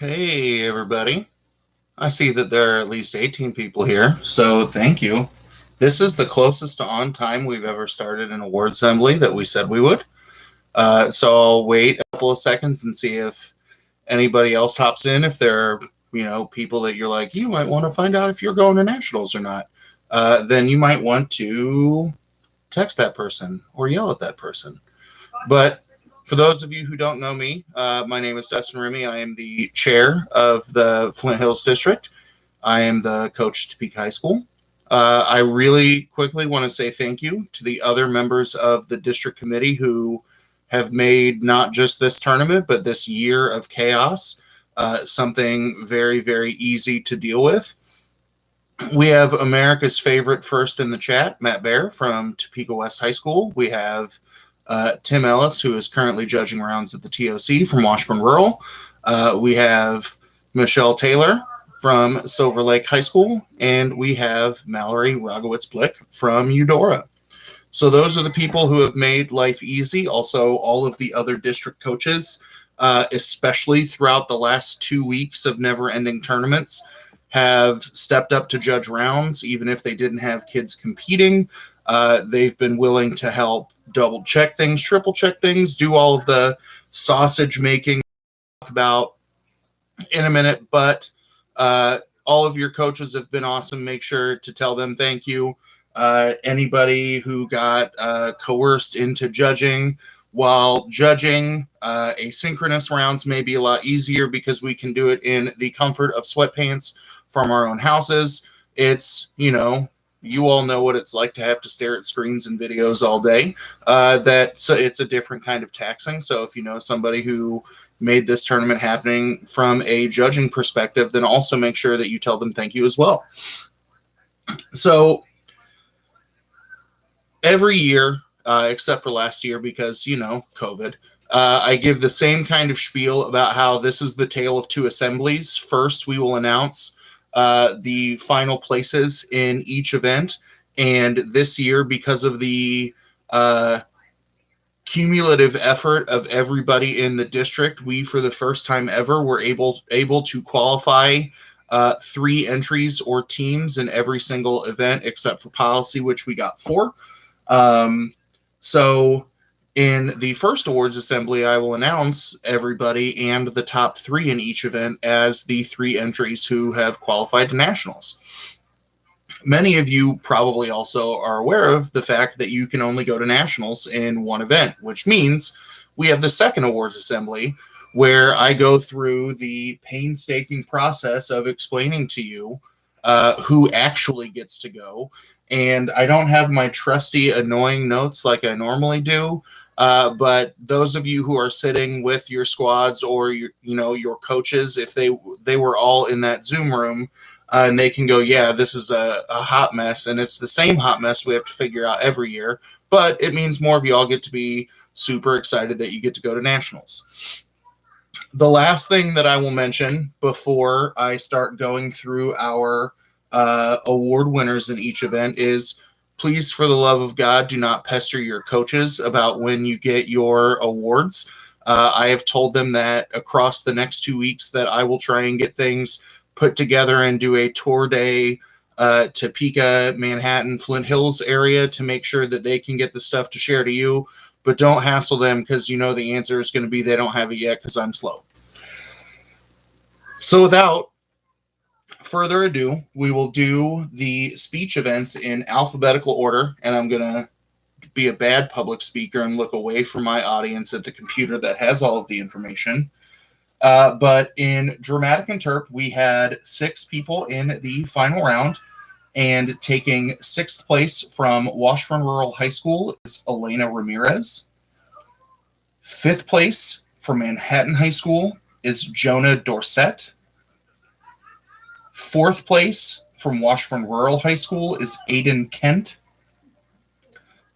Hey, everybody. I see that there are at least 18 people here, so thank you. This is the closest to on time we've ever started an award assembly that we said we would. So I'll wait a couple of seconds and see if anybody else hops in. If there are, people that you're like, you might want to find out if you're going to nationals or not, then you might want to text that person or yell at that person. But for those of you who don't know me, my name is Dustin Remy. I am the chair of the Flint Hills District. I am the coach at Topeka High School. I really quickly want to say thank you to the other members of the district committee who have made not just this tournament, but this year of chaos something very, very easy to deal with. We have America's favorite first in the chat, Matt Bear from Topeka West High School. We have Tim Ellis, who is currently judging rounds at the TOC from Washburn Rural. We have Michelle Taylor from Silver Lake High School, and we have Mallory Rogowitz-Blick from Eudora. So those are the people who have made life easy. Also, all of the other district coaches, especially throughout the last 2 weeks of never-ending tournaments, have stepped up to judge rounds, even if they didn't have kids competing. They've been willing to help double check things, triple check things, do all of the sausage making about in a minute. But all of your coaches have been awesome. Make sure to tell them thank you. Anybody who got coerced into judging, while judging asynchronous rounds may be a lot easier because we can do it in the comfort of sweatpants from our own houses. It's, you all know what it's like to have to stare at screens and videos all day. So it's a different kind of taxing. So if you know somebody who made this tournament happening from a judging perspective, then also make sure that you tell them thank you as well. So every year, except for last year because, COVID, I give the same kind of spiel about how this is the tale of two assemblies. First, we will announce the final places in each event. And this year, because of the cumulative effort of everybody in the district, we, for the first time ever, were able to qualify 3 entries or teams in every single event except for policy, which we got 4. So in the first awards assembly, I will announce everybody and the top 3 in each event as the 3 entries who have qualified to nationals. Many of you probably also are aware of the fact that you can only go to nationals in one event, which means we have the second awards assembly where I go through the painstaking process of explaining to you who actually gets to go. And I don't have my trusty annoying notes like I normally do. But those of you who are sitting with your squads or your coaches, if they were all in that Zoom room, and they can go, yeah, this is a hot mess, and it's the same hot mess we have to figure out every year. But it means more of y'all get to be super excited that you get to go to nationals. The last thing that I will mention before I start going through our award winners in each event is, please, for the love of God, do not pester your coaches about when you get your awards. I have told them that across the next 2 weeks that I will try and get things put together and do a tour day Topeka, Manhattan, Flint Hills area to make sure that they can get the stuff to share to you. But don't hassle them because the answer is going to be they don't have it yet because I'm slow. So without further ado, we will do the speech events in alphabetical order, and I'm going to be a bad public speaker and look away from my audience at the computer that has all of the information. But in dramatic interp, we had 6 people in the final round, and taking 6th place from Washburn Rural High School is Elena Ramirez. 5th place from Manhattan High School is Jonah Dorset. 4th place from Washburn Rural High School is Aiden Kent.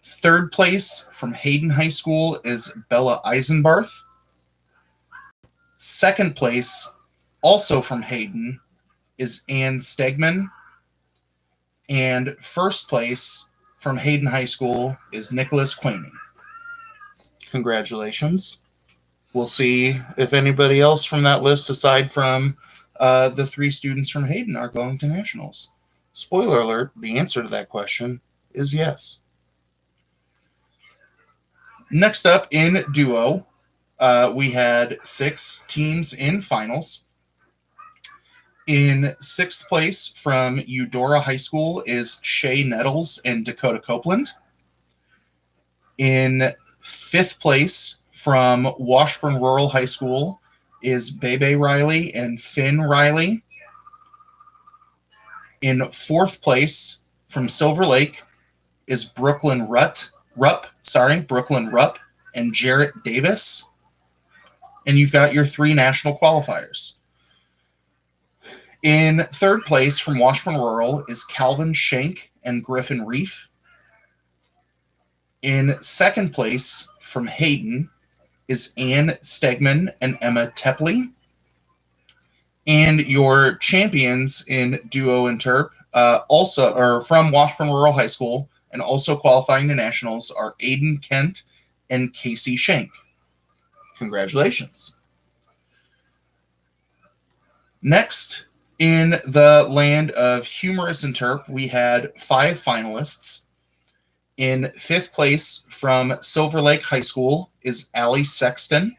3rd place from Hayden High School is Bella Eisenbarth. 2nd place, also from Hayden, is Ann Stegman. And 1st place from Hayden High School is Nicholas Quaney. Congratulations. We'll see if anybody else from that list, aside from the 3 students from Hayden, are going to nationals. Spoiler alert, the answer to that question is yes. Next up in duo, we had 6 teams in finals. In 6th place from Eudora High School is Shay Nettles and Dakota Copeland. In 5th place from Washburn Rural High School is Bebe Riley and Finn Riley. In 4th place from Silver Lake is Brooklyn Rupp and Jarrett Davis. And you've got your 3 national qualifiers. In 3rd place from Washburn Rural is Calvin Shank and Griffin Reef. In 2nd place from Hayden is Ann Stegman and Emma Tepley. And your champions in duo and terp also are from Washburn Rural High School and also qualifying to nationals are Aiden Kent and Casey Shank. Congratulations. Next, in the land of humorous and terp, we had 5 finalists. In 5th place from Silver Lake High School is Allie Sexton.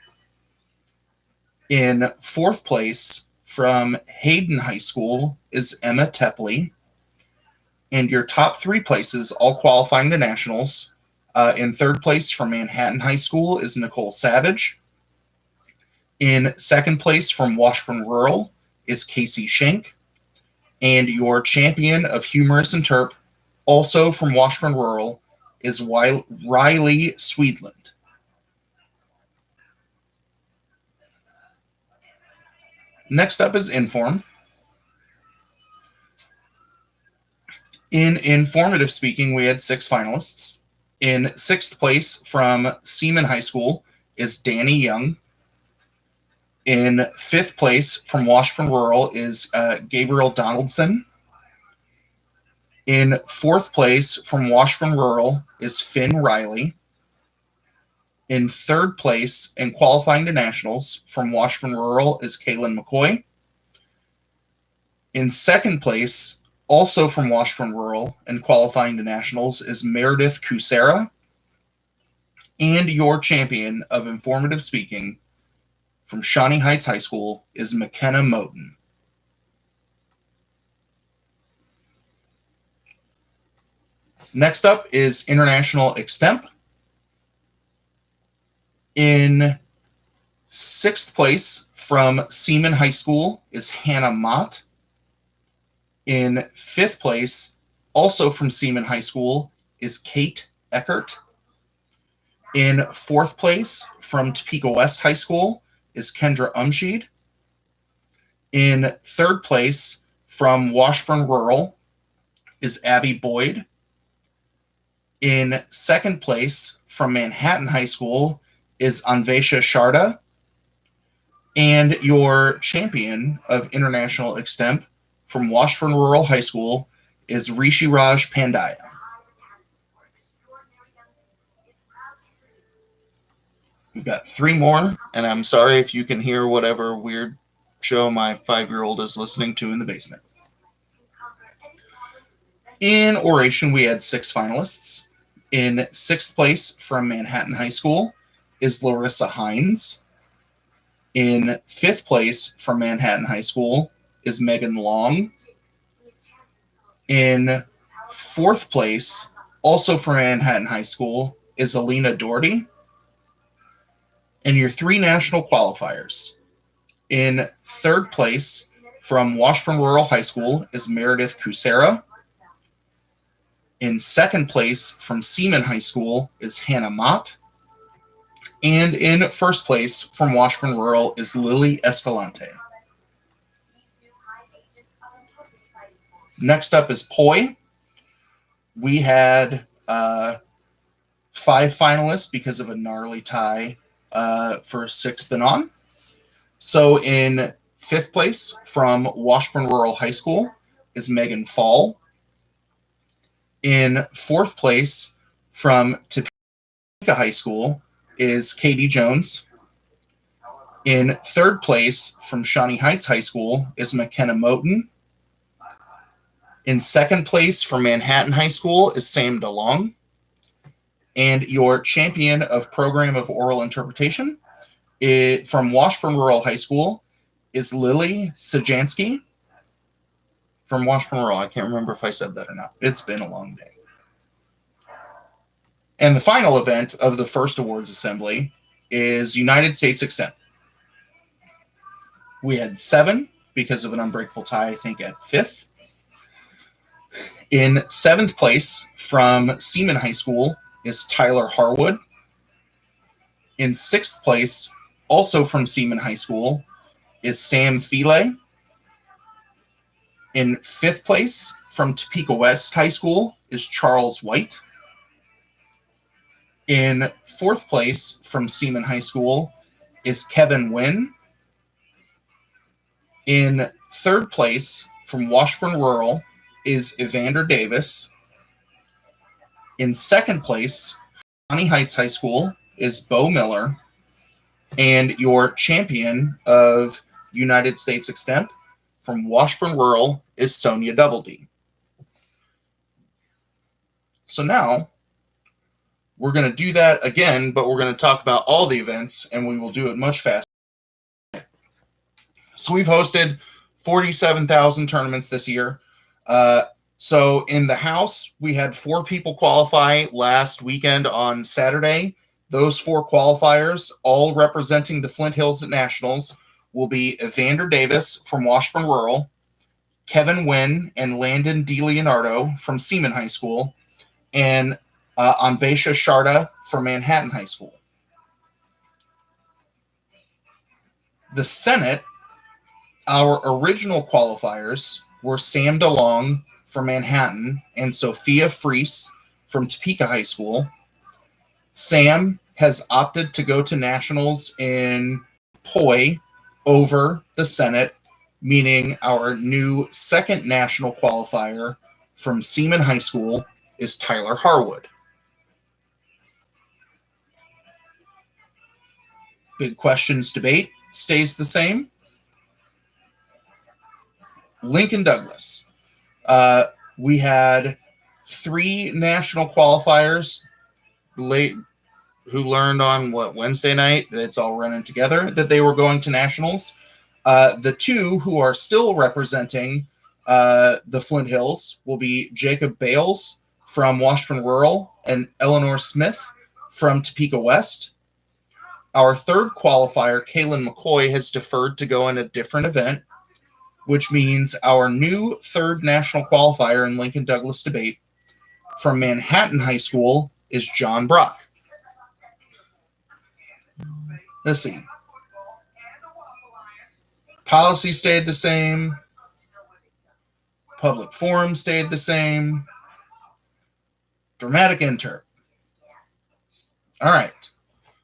In 4th place from Hayden High School is Emma Tepley. And your top 3 places, all qualifying to nationals. In 3rd place from Manhattan High School is Nicole Savage. In 2nd place from Washburn Rural is Casey Shank. And your champion of humorous and terp, also from Washburn Rural, is Riley Swedland. Next up is Inform. In informative speaking, we had 6 finalists. In 6th place from Seaman High School is Danny Young. In 5th place from Washburn Rural is Gabriel Donaldson. In 4th place from Washburn Rural is Finn Riley. In 3rd place and qualifying to nationals from Washburn Rural is Kaylin McCoy. In 2nd place, also from Washburn Rural and qualifying to nationals, is Meredith Kusera. And your champion of informative speaking from Shawnee Heights High School is McKenna Moten. Next up is International Extemp. In 6th place from Seaman High School is Hannah Mott. In 5th place, also from Seaman High School, is Kate Eckert. In 4th place from Topeka West High School is Kendra Umsheed. In 3rd place from Washburn Rural is Abby Boyd. In 2nd place from Manhattan High School is Anvesha Sharda. And your champion of International Extemp from Washburn Rural High School is Rishi Raj Pandya. We've got 3 more, and I'm sorry if you can hear whatever weird show my 5-year-old is listening to in the basement. In oration, we had 6 finalists. In 6th place from Manhattan High School is Larissa Hines. In 5th place from Manhattan High School is Megan Long. In 4th place, also from Manhattan High School, is Alina Doherty. And your 3 national qualifiers. In 3rd place from Washburn Rural High School is Meredith Kusera. In 2nd place from Seaman High School is Hannah Mott. And in 1st place from Washburn Rural is Lily Escalante. Next up is Poi. We had 5 finalists because of a gnarly tie for 6th and on. So in 5th place from Washburn Rural High School is Megan Fall. In 4th place from Topeka High School is Katie Jones. In third place from Shawnee Heights High School is McKenna Moten. In second place from Manhattan High School is Sam DeLong. And your champion of Program of Oral Interpretation from Washburn Rural High School is Lily Sajansky from Washburn Rural. I can't remember if I said that or not. It's been a long day. And the final event of the first awards assembly is United States Extent. We had 7 because of an unbreakable tie, I think, at 5th. In 7th place from Seaman High School is Tyler Harwood. In 6th place, also from Seaman High School, is Sam File. In 5th place from Topeka West High School is Charles White. In 4th place from Seaman High School is Kevin Wynn. In 3rd place from Washburn Rural is Evander Davis. In 2nd place, Shawnee Heights High School is Bo Miller. And your champion of United States Extemp from Washburn Rural is Sonia Doubleday. So now we're going to do that again, but we're going to talk about all the events, and we will do it much faster. So we've hosted 47,000 tournaments this year. So in the house, we had 4 people qualify last weekend on Saturday. Those 4 qualifiers, all representing the Flint Hills at Nationals, will be Evander Davis from Washburn Rural, Kevin Wynn and Landon DiLeonardo from Seaman High School, and Anvesha Sharda from Manhattan High School. The Senate, our original qualifiers were Sam DeLong from Manhattan and Sophia Fries from Topeka High School. Sam has opted to go to nationals in Poi over the Senate, meaning our new second national qualifier from Seaman High School is Tyler Harwood. Big Questions debate stays the same. Lincoln Douglas. We had 3 national qualifiers who learned on Wednesday night, it's all running together, that they were going to nationals. The 2 who are still representing the Flint Hills will be Jacob Bales from Washburn Rural and Eleanor Smith from Topeka West. Our 3rd qualifier, Kaylin McCoy, has deferred to go in a different event, which means our new 3rd national qualifier in Lincoln Douglas debate from Manhattan High School is John Brock. Let's see. Policy stayed the same. Public forum stayed the same. Dramatic interp. All right.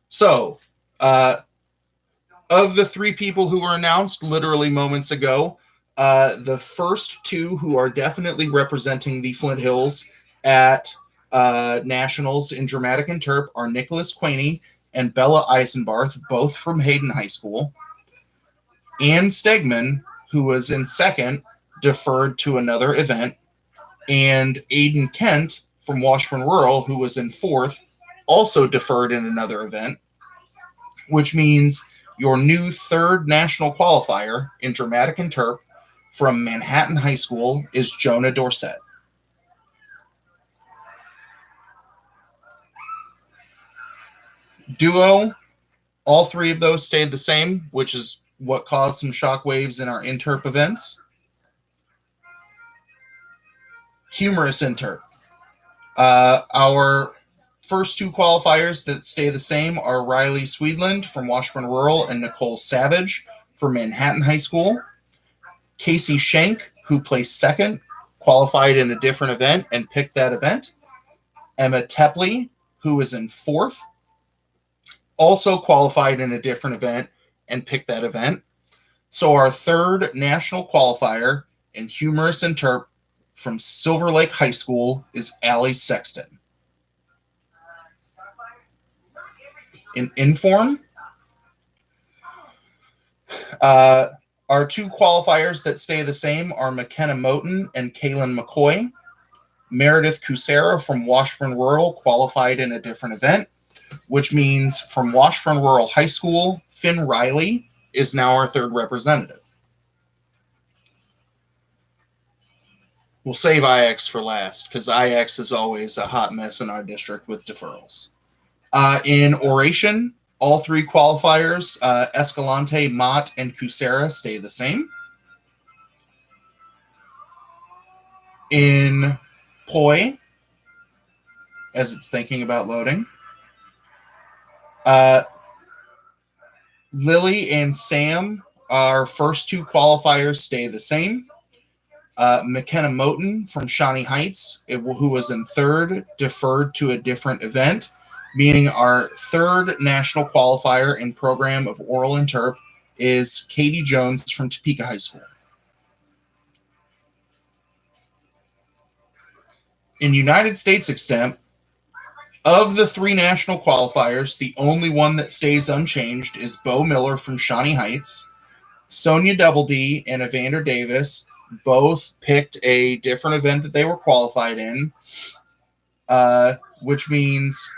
So, of the 3 people who were announced literally moments ago, the first 2 who are definitely representing the Flint Hills at nationals in dramatic interp are Nicholas Quaney and Bella Eisenbarth, both from Hayden High School. Ann Stegman, who was in 2nd, deferred to another event. And Aiden Kent from Washburn Rural, who was in 4th, also deferred in another event, which means your new 3rd national qualifier in dramatic interp from Manhattan High School is Jonah Dorsett. Duo, all 3 of those stayed the same, which is what caused some shockwaves in our interp events. Humorous interp. Our first 2 qualifiers that stay the same are Riley Swedland from Washburn Rural and Nicole Savage from Manhattan High School. Casey Schenk, who placed 2nd, qualified in a different event and picked that event. Emma Tepley, who is in 4th, also qualified in a different event and picked that event. So our 3rd national qualifier in humorous interp from Silver Lake High School is Allie Sexton. In inform, Our two qualifiers that stay the same are McKenna Moten and Kaylin McCoy. Meredith Kucera from Washburn Rural qualified in a different event, which means from Washburn Rural High School, Finn Riley is now our third representative. We'll save IX for last because IX is always a hot mess in our district with deferrals. In oration, all three qualifiers, Escalante, Mott, and Kucera stay the same. In poi, as it's thinking about loading, Lily and Sam, our first two qualifiers, stay the same. McKenna Moten from Shawnee Heights, who was in third, deferred to a different event, meaning our third national qualifier in program of oral interp is Katie Jones from Topeka High School. In United States extemp, of the three national qualifiers, the only one that stays unchanged is Bo Miller from Shawnee Heights. Sonia Double-D and Evander Davis both picked a different event that they were qualified in, which means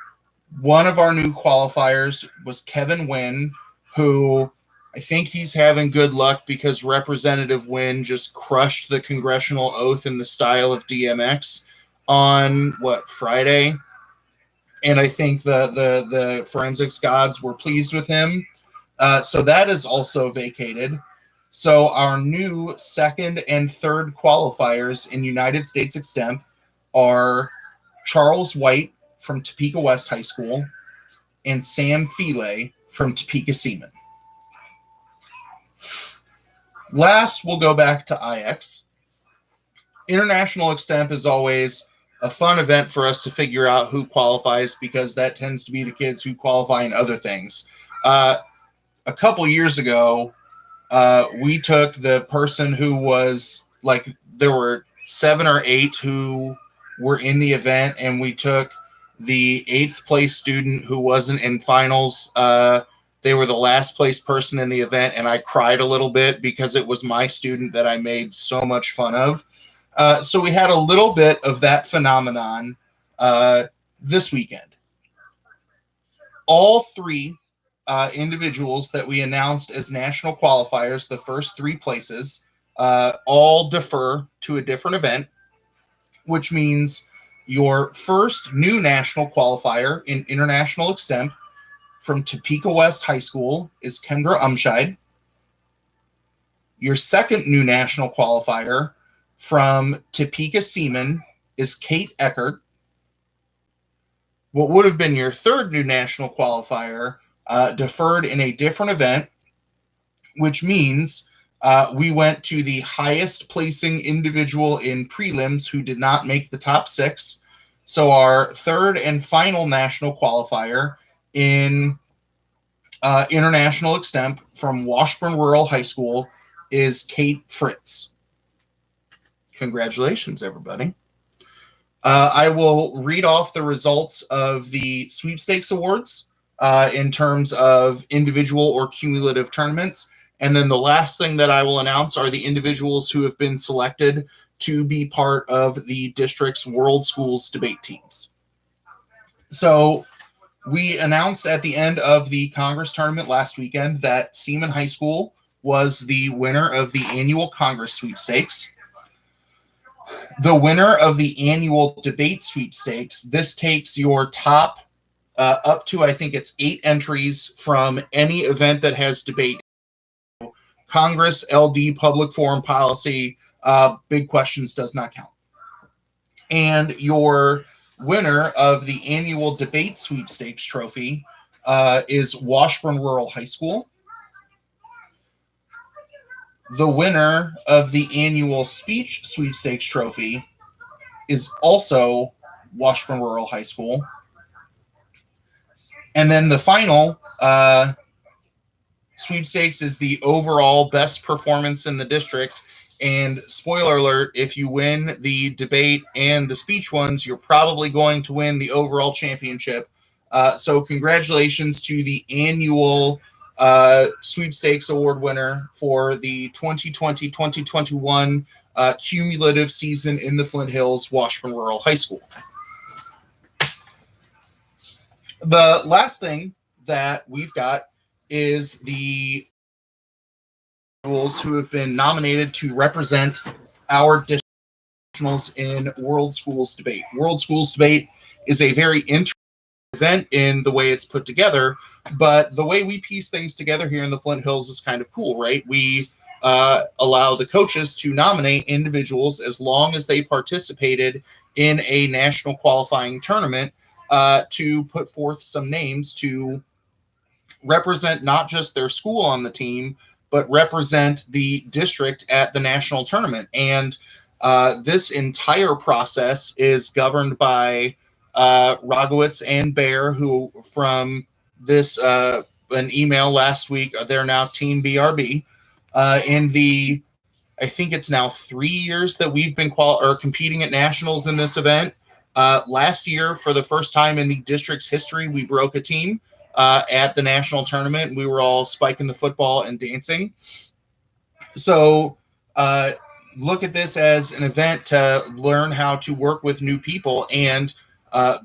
one of our new qualifiers was Kevin Wynn, who I think he's having good luck because Representative Wynn just crushed the congressional oath in the style of DMX on, Friday? And I think the forensics gods were pleased with him. So that is also vacated. So our new second and third qualifiers in United States extemp are Charles White from Topeka West High School and Sam File from Topeka Seaman. Last, we'll go back to IX. International extemp is always a fun event for us to figure out who qualifies because that tends to be the kids who qualify in other things. A couple years ago, we took the person who was there were 7 or 8 who were in the event, and we took the 8th place student who wasn't in finals. They were the last place person in the event, and I cried a little bit because it was my student that I made so much fun of. So we had a little bit of that phenomenon this weekend. All three individuals that we announced as national qualifiers, the first 3 places, all defer to a different event, which means your first new national qualifier in international extemp from Topeka West High School is Kendra Umscheid. Your second new national qualifier from Topeka Seaman is Kate Eckert. What would have been your third new national qualifier deferred in a different event, which means we went to the highest placing individual in prelims who did not make the top 6. So our third and final national qualifier in international extemp from Washburn Rural High School is Kate Fritz. Congratulations, everybody. I will read off the results of the sweepstakes awards in terms of individual or cumulative tournaments. And then the last thing that I will announce are the individuals who have been selected to be part of the district's World Schools debate teams. So we announced at the end of the Congress tournament last weekend that Seaman High School was the winner of the annual Congress sweepstakes. The winner of the annual debate sweepstakes, this takes your top up to, I think it's 8 entries from any event that has debate. Congress, LD, public forum policy, big questions does not count. And your winner of the annual debate sweepstakes trophy is Washburn Rural High School. The winner of the annual speech sweepstakes trophy is also Washburn Rural High School. And then the final sweepstakes is the overall best performance in the district. And spoiler alert, if you win the debate and the speech ones, you're probably going to win the overall championship. So congratulations to the annual sweepstakes award winner for the 2020-2021 cumulative season in the Flint Hills Washburn Rural High School. The last thing that we've got is the individuals who have been nominated to represent our district in World Schools Debate. World Schools Debate is a very interesting event in the way it's put together, but the way we piece things together here in the Flint Hills is kind of cool, right? We allow the coaches to nominate individuals as long as they participated in a national qualifying tournament to put forth some names to represent not just their school on the team, but represent the district at the national tournament. And this entire process is governed by Rogowitz and Bear, who from this an email last week, they're now Team BRB. In the, I think it's now 3 years that we've been competing at nationals in this event. Last year, for the first time in the district's history, we broke a team at the national tournament. We were all spiking the football and dancing. So look at this as an event to learn how to work with new people and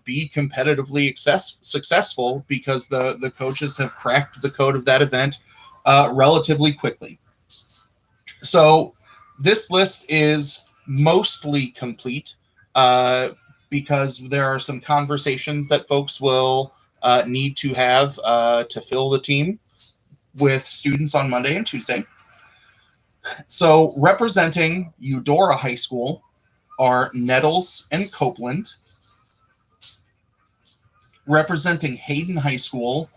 be competitively successful, because the coaches have cracked the code of that event relatively quickly. So this list is mostly complete because there are some conversations that folks will need to have to fill the team with students on Monday and Tuesday. So representing Eudora High School are Nettles and Copeland. Representing Hayden High School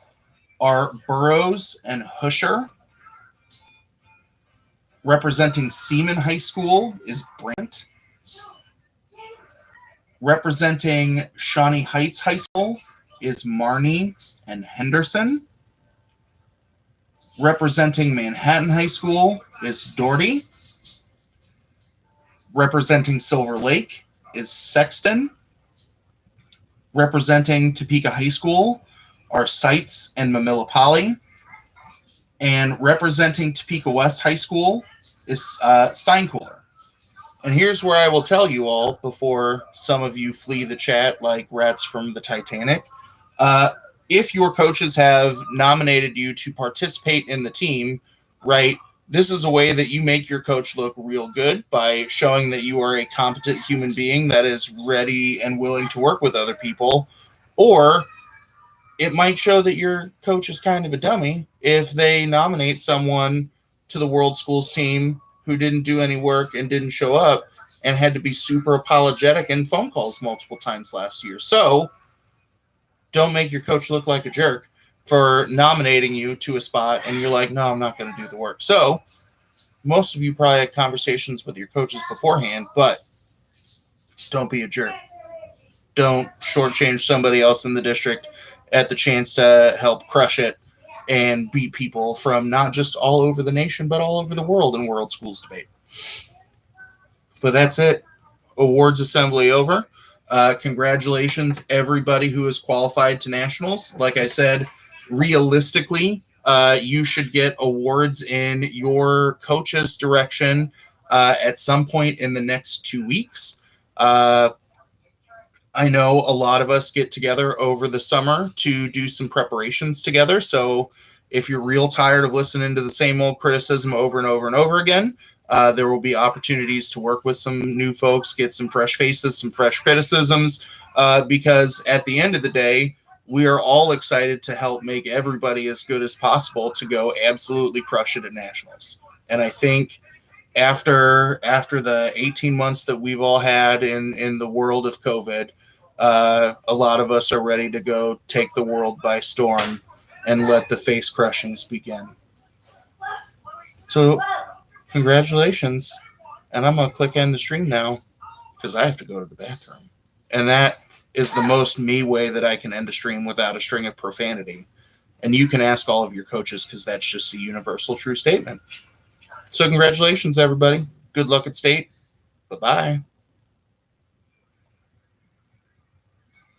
are Burroughs and Husher. Representing Seaman High School is Brent. Representing Shawnee Heights High School is Marnie and Henderson. Representing Manhattan High School is Doherty. Representing Silver Lake is Sexton. Representing Topeka High School are Seitz and Mamilipali. And representing Topeka West High School is Steinkooler. And here's where I will tell you all, before some of you flee the chat like rats from the Titanic, if your coaches have nominated you to participate in the team, right, this is a way that you make your coach look real good by showing that you are a competent human being that is ready and willing to work with other people. Or it might show that your coach is kind of a dummy if they nominate someone to the World Schools team who didn't do any work and didn't show up and had to be super apologetic in phone calls multiple times last year. So don't make your coach look like a jerk for nominating you to a spot and you're like, no, I'm not going to do the work. So most of you probably had conversations with your coaches beforehand, but don't be a jerk. Don't shortchange somebody else in the district at the chance to help crush it and beat people from not just all over the nation, but all over the world in World Schools Debate. But that's it. Awards assembly over. Congratulations, everybody who is qualified to nationals. Like I said, realistically, you should get awards in your coach's direction at some point in the next 2 weeks. I know a lot of us get together over the summer to do some preparations together. So if you're real tired of listening to the same old criticism over and over and over again, there will be opportunities to work with some new folks, get some fresh faces, some fresh criticisms, because at the end of the day, we are all excited to help make everybody as good as possible to go absolutely crush it at nationals. And I think after the 18 months that we've all had in the world of COVID, a lot of us are ready to go take the world by storm and let the face crushings begin. So congratulations. And I'm going to click end the stream now because I have to go to the bathroom. And that is the most me way that I can end a stream without a string of profanity. And you can ask all of your coaches because that's just a universal true statement. So congratulations, everybody. Good luck at state. Bye-bye.